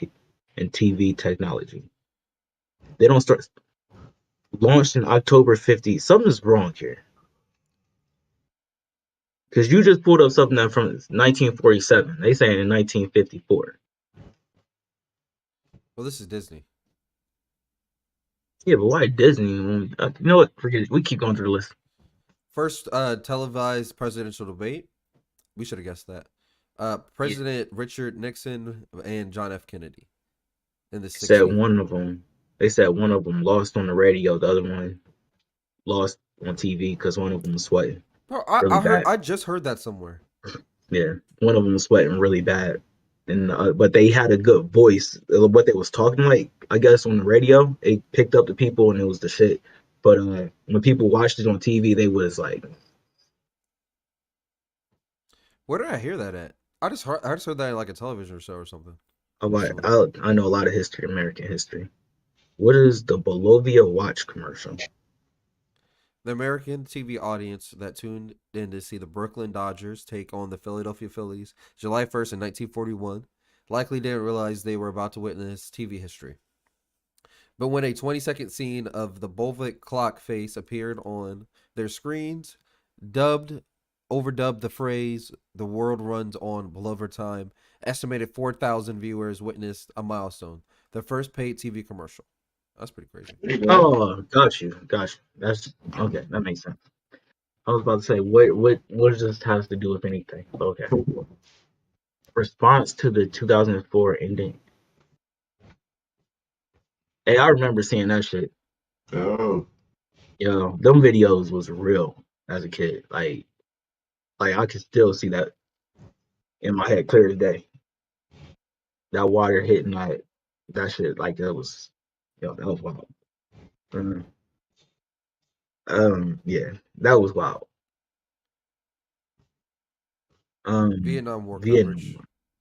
in TV technology. They don't start. Launched in October 50. Something's wrong here. Because you just pulled up something that from 1947. They saying in 1954. Well, this is Disney. Yeah, but why Disney? You know what? Forget it. We keep going through the list. First televised presidential debate. We should have guessed that. President Richard Nixon and John F. Kennedy. In the 60s. Said one of them. They said one of them lost on the radio. The other one lost on TV because one of them was sweating. Bro, really I just heard that somewhere. Yeah, one of them was sweating really bad, and but they had a good voice. What they was talking like, I guess, on the radio, it picked up the people, and it was the shit. But when people watched it on TV, they was like, Where did I hear that at? I just heard that in like a television show or something. I know a lot of history, American history. What is the Bolovia watch commercial? The American TV audience that tuned in to see the Brooklyn Dodgers take on the Philadelphia Phillies July 1st in 1941 likely didn't realize they were about to witness TV history. But when a 20-second scene of the Bolvik clock face appeared on their screens, overdubbed the phrase, "The world runs on beloved time," estimated 4,000 viewers witnessed a milestone, the first paid TV commercial. That's pretty crazy. There you go. Oh, got you. That's okay. That makes sense. I was about to say, what does this have to do with anything? Okay. Response to the 2004 ending. Hey, I remember seeing that shit. Oh, Yo, them videos was real as a kid. Like I could still see that in my head clear as day. That water hitting that shit, like that was wild. Yeah, that was wild. Vietnam War Vietnam. coverage.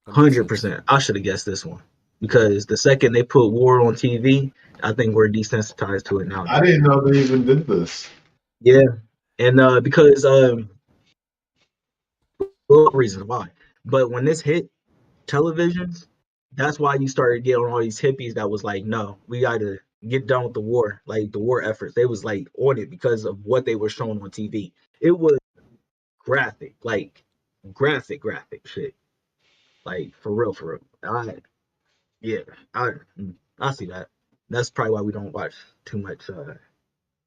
That makes sense. 100%. I should have guessed this one because the second they put war on TV, I think we're desensitized to it now. I didn't know they even did this. Yeah, and because well, reasons why. But when this hit televisions, that's why you started getting all these hippies that was like, no, we got to get done with the war, like the war efforts. They was like on it because of what they were showing on TV. It was graphic, like graphic shit, like for real. I see that. That's probably why we don't watch too much.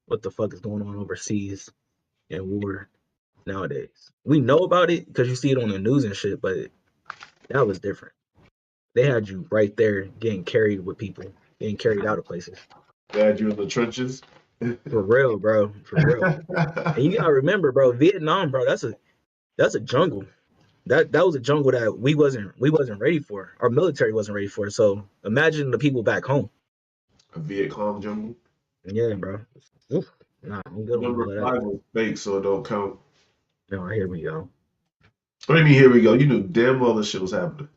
What the fuck is going on overseas and war nowadays? We know about it because you see it on the news and shit, but that was different. They had you right there getting carried with people, getting carried out of places. They had you in the trenches. For real, bro. For real. And you gotta remember, bro, Vietnam, bro, that's a jungle. That was a jungle that we wasn't ready for. Our military wasn't ready for. So imagine the people back home. A Viet Cong jungle. Yeah, bro. Oof. Nah, I'm good on Number all of that. 5 was fake, so it don't count. No, here we go. What do you mean, here we go? You knew damn well this shit was happening.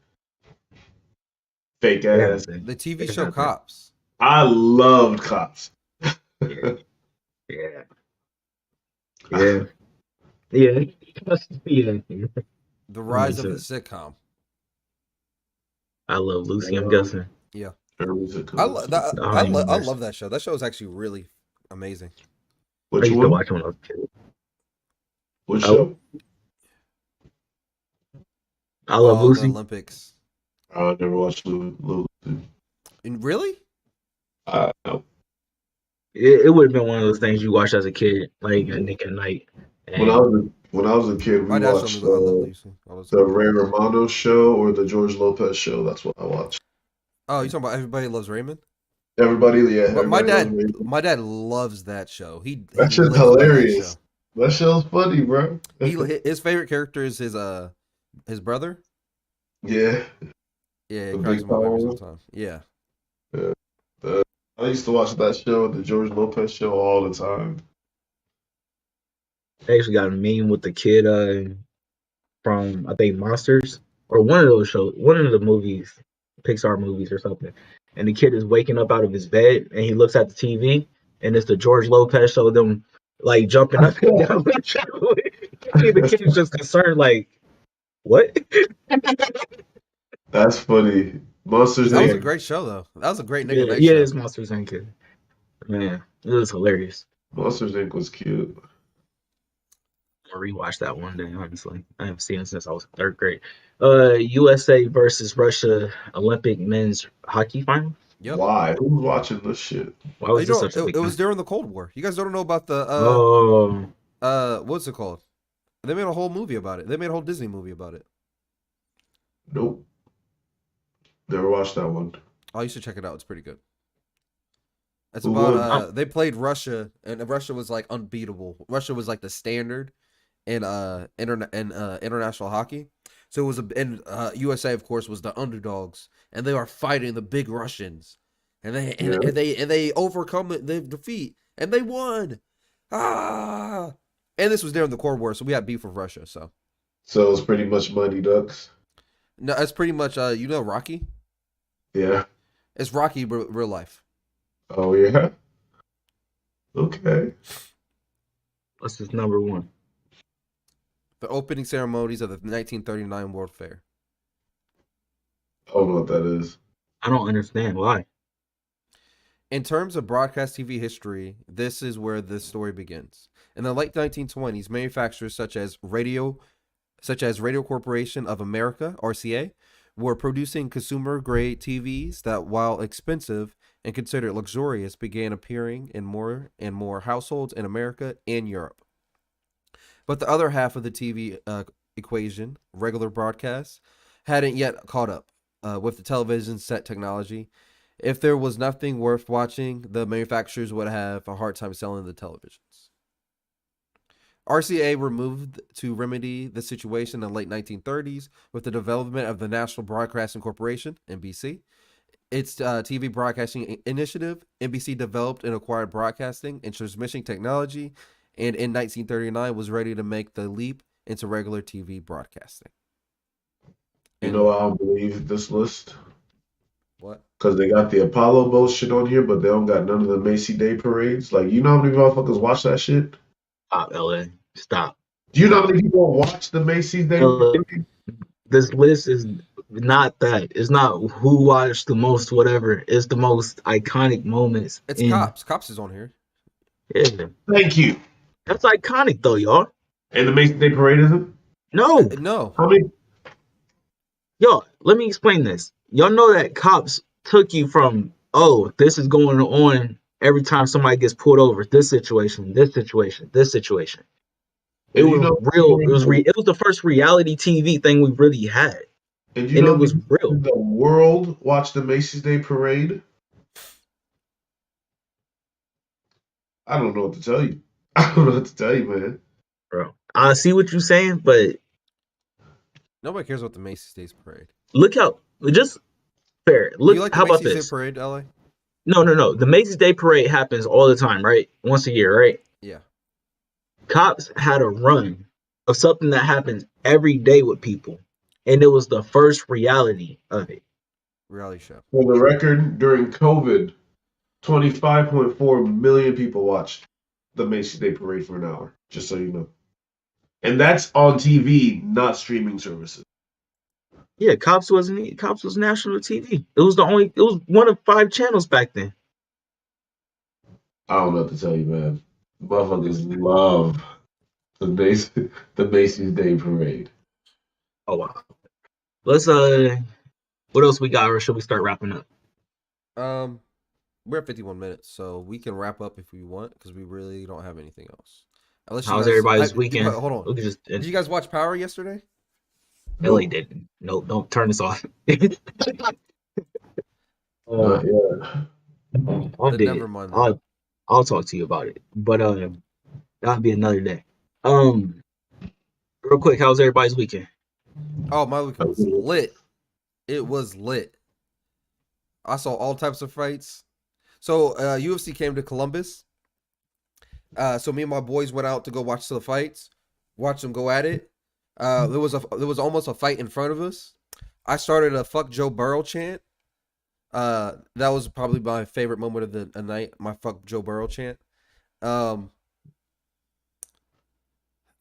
Fake It ass. happened. The TV It show happened. Cops. I loved Cops. Yeah. Yeah. Yeah. Yeah. Yeah. The rise of the makes sitcom. I love Lucy, I'm guessing. Yeah. Which I love that show. That show is actually really amazing. I used to one? watch when I was a kid. Which Oh. show? I love The Lucy. Olympics. I never watched Lucy. Really? No. It would have been one of those things you watched as a kid, like a Nick at Night. When I was a kid, we My dad watched showed me I love Lucy. the Ray Romano show or the George Lopez show. That's what I watched. Oh, you talking about Everybody Loves Raymond? Everybody, yeah. But my everybody loves my dad loves that show. He That he shit's lives by that hilarious. show. That show's funny, bro. His favorite character is his brother. Yeah. Yeah, he The cracks big him up every tall single one? time. Yeah. I used to watch that show, the George Lopez show, all the time. They actually got a meme with the kid from I think Monsters or one of those shows, one of the movies, Pixar movies or something. And the kid is waking up out of his bed and he looks at the TV and it's the George Lopez show, them like jumping up and down the show. The kid's just concerned, like, what? That's funny. Monsters That was a Inc. great show though. That was a great Nick at Night Yeah, show. it's Monsters Inc. Man, it was hilarious. Monsters Inc. was cute. I'll rewatch that one day, honestly. I haven't seen it since I was in 3rd grade. USA versus Russia Olympic men's hockey final. Yep. Why? Who's watching this shit? Why was You this know, such a big it was thing? during the Cold War. You guys don't know about the what's it called? They made a whole movie about it. They made a whole Disney movie about it. Nope. Never watched that one. Oh, you should check it out. It's pretty good. It's Who about won? they played Russia and Russia was like unbeatable. Russia was like the standard in international hockey. So it was USA of course was the underdogs and they are fighting the big Russians. And they overcome it, they defeat and they won. Ah! And this was during the Cold War, so we had beef with Russia, so. So it's pretty much Mighty Ducks. No, it's pretty much you know Rocky? Yeah. It's Rocky real life. Oh yeah. Okay. What's this number one? The opening ceremonies of the 1939 World Fair. I don't know what that is. I don't understand why. In terms of broadcast TV history, this is where this story begins. In the late 1920s, manufacturers such as Radio Corporation of America, RCA, were producing consumer-grade TVs that, while expensive and considered luxurious, began appearing in more and more households in America and Europe. But the other half of the TV equation, regular broadcasts, hadn't yet caught up with the television set technology. If there was nothing worth watching, the manufacturers would have a hard time selling the televisions. RCA removed to remedy the situation in the late 1930s with the development of the National Broadcasting Corporation, NBC. Its TV broadcasting initiative, NBC developed and acquired broadcasting and transmission technology, and in 1939 was ready to make the leap into regular TV broadcasting. You know, I don't believe this list What? because they got the Apollo boat shit on here, but they don't got none of the Macy Day parades. Like, you know how many motherfuckers watch that shit? Stop, LA. Stop. Do you know how many people watch the Macy's Day LA. parade? This list is not that. It's not who watched the most, whatever. It's the most iconic moments. It's Cops. Cops is on here. Yeah. Thank you. That's iconic, though, y'all. And the Macy Day parade isn't? No. No. How many? Yo, let me explain this. Y'all know that Cops took you from, oh, this is going on every time somebody gets pulled over. This situation, this situation, this situation. It And was you know- real. It was the first reality TV thing we really had. And And know it was how many real. people in the world watch the Macy's Day parade? I don't know what to tell you. I don't know what to tell you, man. bro. I see what you're saying, but Nobody cares about the Macy's Day Parade. look how just fair. Do you Look, like the how about Macy's Day this? Parade, LA? No. The Macy's Day Parade happens all the time, right? Once a year, right? Yeah. Cops had a run of something that happens every day with people, and it was the first reality of it. Reality show. For the record, during COVID, 25.4 million people watched the Macy's Day Parade for an hour, just so you know. And that's on TV, not streaming services. Yeah, Cops was national TV. It was one of 5 channels back then. I don't know what to tell you, man. Motherfuckers love the Macy's Day Parade. Oh wow. Let's what else we got, or should we start wrapping up? We're at 51 minutes, so we can wrap up if we want because we really don't have anything else. Unless How's everybody's I- weekend? Hold on. We can just Did you guys watch Power yesterday? Billy didn't. Nope, don't turn this off. Not yet. I'll Then dig never it. mind that. I'll talk to you about it. But that'll be another day. Real quick, how's everybody's weekend? Oh, my weekend was lit. It was lit. I saw all types of fights. So UFC came to Columbus. So me and my boys went out to go watch the fights, watch them go at it. There was almost a fight in front of us. I started a "fuck Joe Burrow" chant. That was probably my favorite moment of the night. My "fuck Joe Burrow" chant. I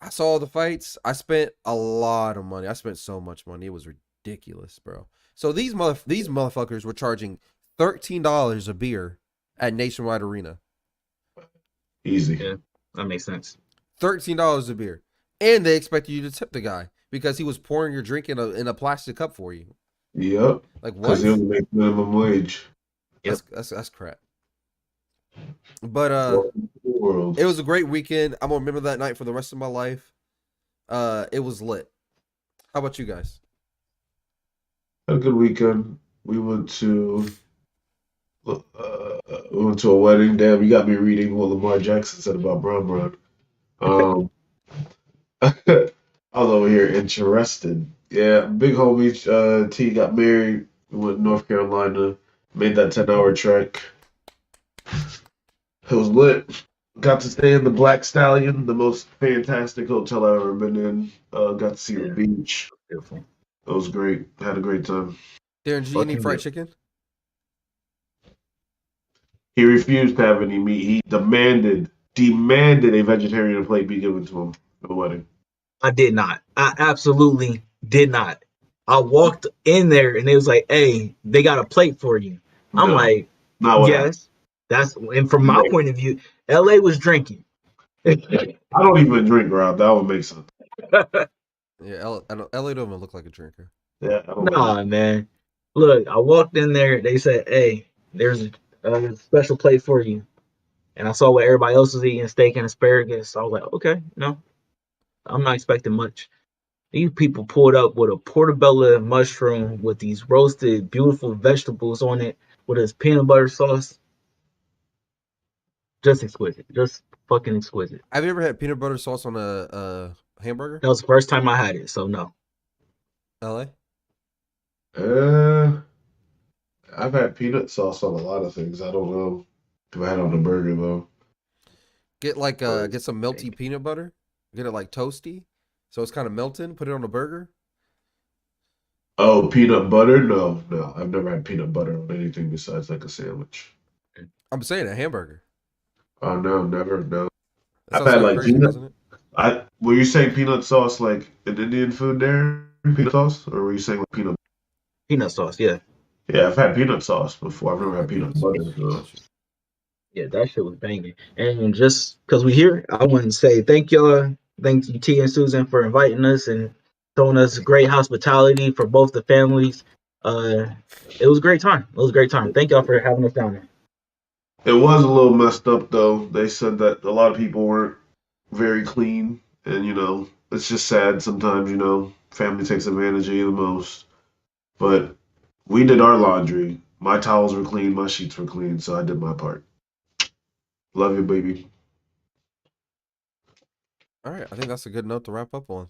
saw the fights. I spent a lot of money. I spent so much money. It was ridiculous, bro. So these motherfuckers were charging $13 a beer at Nationwide Arena. Easy. Yeah, that makes sense. $13 a beer, and they expected you to tip the guy because he was pouring your drink in a plastic cup for you. Yep. Like what? Because he only makes minimum wage. Yep. That's crap. But Welcome to the world. it was a great weekend. I'm gonna remember that night for the rest of my life. It was lit. How about you guys? Had a good weekend. We went to a wedding. Damn, you got me reading what Lamar Jackson said about Brown Brown. I was over here interested. Yeah, big homie T got married. We went to North Carolina. Made that 10-hour trek. It was lit. Got to stay in the Black Stallion, the most fantastic hotel I've ever been in. Got to see the beach. Beautiful. It was great. Had a great time. Darren, did you eat any Fucking fried good. chicken? He refused to have any meat. He demanded a vegetarian plate be given to him for the wedding. I did not. I absolutely did not. I walked in there and it was like, "Hey, they got a plate for you." I'm No, like, not what happened. "Yes." And from my point of view, LA was drinking. I don't even drink, Rob. That would make sense. Yeah, LA don't even look like a drinker. Yeah, I don't know. Nah, man. Look, I walked in there. They said, "Hey, there's a special plate for you." And I saw what everybody else was eating, steak and asparagus. I was like, "Okay, no, I'm not expecting much." These people pulled up with a portobello mushroom with these roasted, beautiful vegetables on it with this peanut butter sauce. Just exquisite. Just fucking exquisite. Have you ever had peanut butter sauce on a hamburger? That was the first time I had it, so no. LA? I've had peanut sauce on a lot of things. I don't know if I had it on a burger though. Get some melty peanut butter. Get it like toasty, so it's kind of melting. Put it on a burger. Oh, peanut butter? No. I've never had peanut butter on anything besides like a sandwich. I'm saying a hamburger. Oh no, never. No. That I've sounds had, kinda like, crazy, peanut- doesn't it? Were you saying peanut sauce like an Indian food there? Peanut sauce? Or were you saying like peanut? Peanut sauce, yeah. Yeah, I've had peanut sauce before. I've never had peanut butter. So. Yeah, that shit was banging. And just because we here, I want to say thank you, T and Susan, for inviting us and showing us great hospitality for both the families. It was a great time. Thank y'all for having us down there. It was a little messed up though. They said that a lot of people weren't very clean, and it's just sad sometimes. Family takes advantage of you the most. But we did our laundry. My towels were clean, my sheets were clean, so I did my part. Love you, baby. All right, I think that's a good note to wrap up on.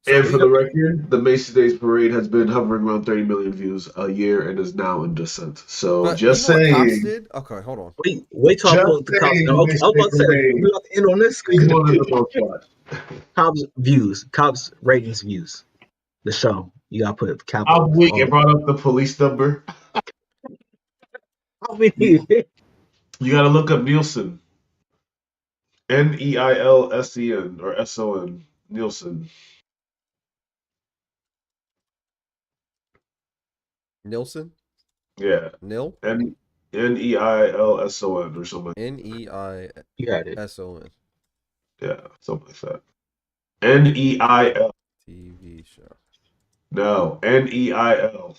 And So for the record, the Macy Days Parade has been hovering around 30 million views a year and is now in descent. So but just you know what Cops saying, did? Okay, hold on. Wait till I just pull up the cops. saying, Now, the okay, I Macy was Day about to say Parade we about to end on this. is one of the most watched. Cops views, cops ratings views. The show. You gotta put capitals. I'm weak all and brought up the police number. How many? You got to look up Nielsen. Neilsen or SON. Nielsen. Nielsen? Yeah. Nil? Neilson or something. Neison. You got it. Yeah, something like that. Neil. TV show. No, Neil. I'm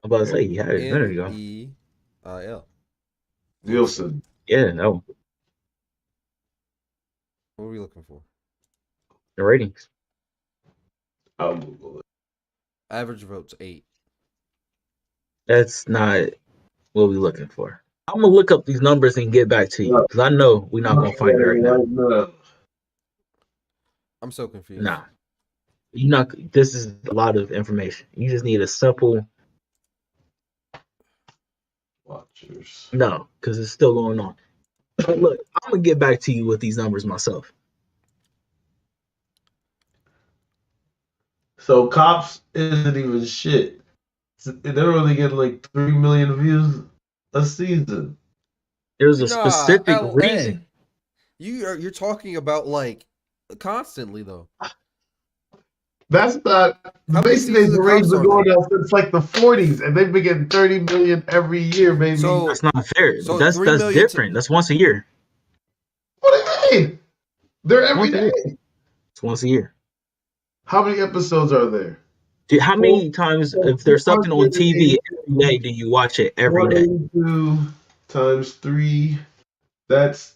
about to say you had it. There you go. Neil. Nielsen. Yeah, no. What are we looking for? The ratings. I'll Google it. Average votes 8. That's not what we're looking for. I'm gonna look up these numbers and get back to you because I know we're not gonna find it right now. I'm so confused. Nah, you not. This is a lot of information. You just need a simple Watchers. no, because it's still going on. But look, I'm gonna get back to you with these numbers myself. So Cops isn't even shit. They're only getting like 3 million views a season. There's a Nah, specific LA. reason. You're talking about like constantly though. That's not. How The many Macy Day seasons of Parade's Cops been are going there? on since like the 40s, and they've been getting 30 million every year, baby. So That's not fair. So that's 3 that's million different. That's once a year. What do you mean? They're every Once a year. day. It's once a year. How many episodes are there? Dude, how many times, if there's something on TV every day, do you watch it every day? 182 times 3. That's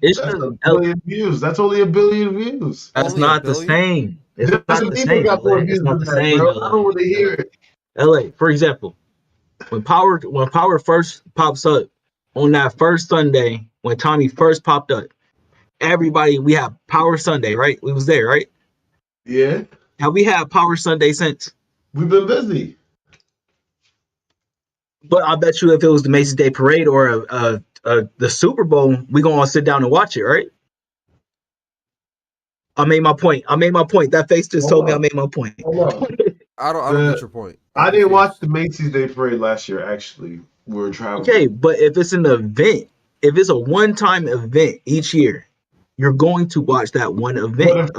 It's a just billion views. That's only a billion views. that's Only a not the billion? same. It's not Justin the Bieber same. got more LA. views It's not than the that, same. bro. I don't want to hear it. LA, for example, when Power first pops up on that first Sunday, when Tommy first popped up, everybody we have Power Sunday, right? We was there, right? Yeah, Have we had Power Sunday since? we've been busy. But I bet you if it was the Macy's Day Parade or the Super Bowl, we gonna all sit down and watch it, right? I made my point. That face just told me I made my point. I don't get your point. I didn't watch the Macy's Day Parade last year. Actually, we were traveling. Okay, but if it's an event, if it's a one-time event each year, you're going to watch that one But event. if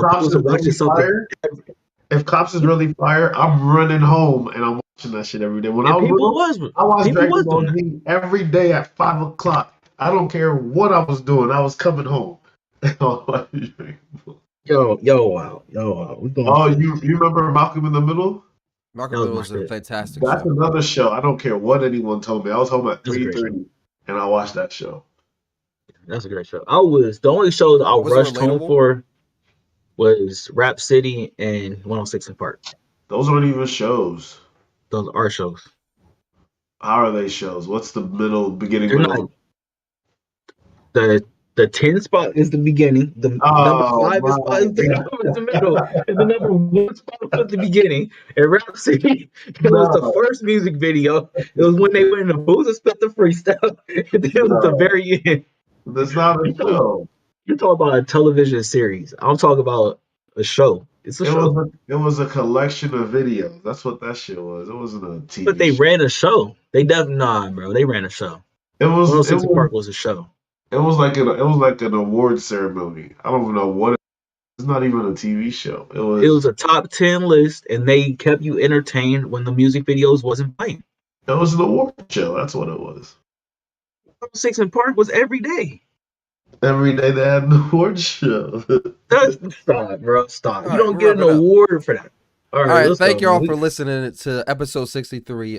Cops is really fire, I'm running home and I'm watching that shit every day. When I was little, I watched Dragon Ball Z every day at 5 o'clock. I don't care what I was doing. I was coming home. Yo, wow. We going Oh, you remember Malcolm in the Middle? Malcolm in the Middle was a fantastic That's show. another show. I don't care what anyone told me. I was home at That's a great 3:30 and I watched that show. That's a great show. The only show that I Was it rushed home relatable? for was Rap City and 106 in Park. Those aren't even shows. Those are shows. How are they shows? What's the beginning, They're middle? not. The 10 spot is the beginning. The number 5 is the middle. And the number 1 spot was the beginning. And Rap City, it was the first music video. It was when they went in the booth and spit the freestyle. And then it was the very end. That's not a show. You're talking about a television series. I'm talking about a show. It's a show. It was a collection of videos. That's what that shit was. It wasn't a TV. But they ran a show. They bro. They ran a show. It was 106 in Park was a show. It was like an award ceremony. I don't even know what. It's not even a TV show. It was a top 10 list, and they kept you entertained when the music videos wasn't playing. It was an award show. That's what it was. 106 in Park was every day. Every day they had an award show. Stop, bro. Stop. All you right, don't get an award for that. All right, thank you all for listening to episode 63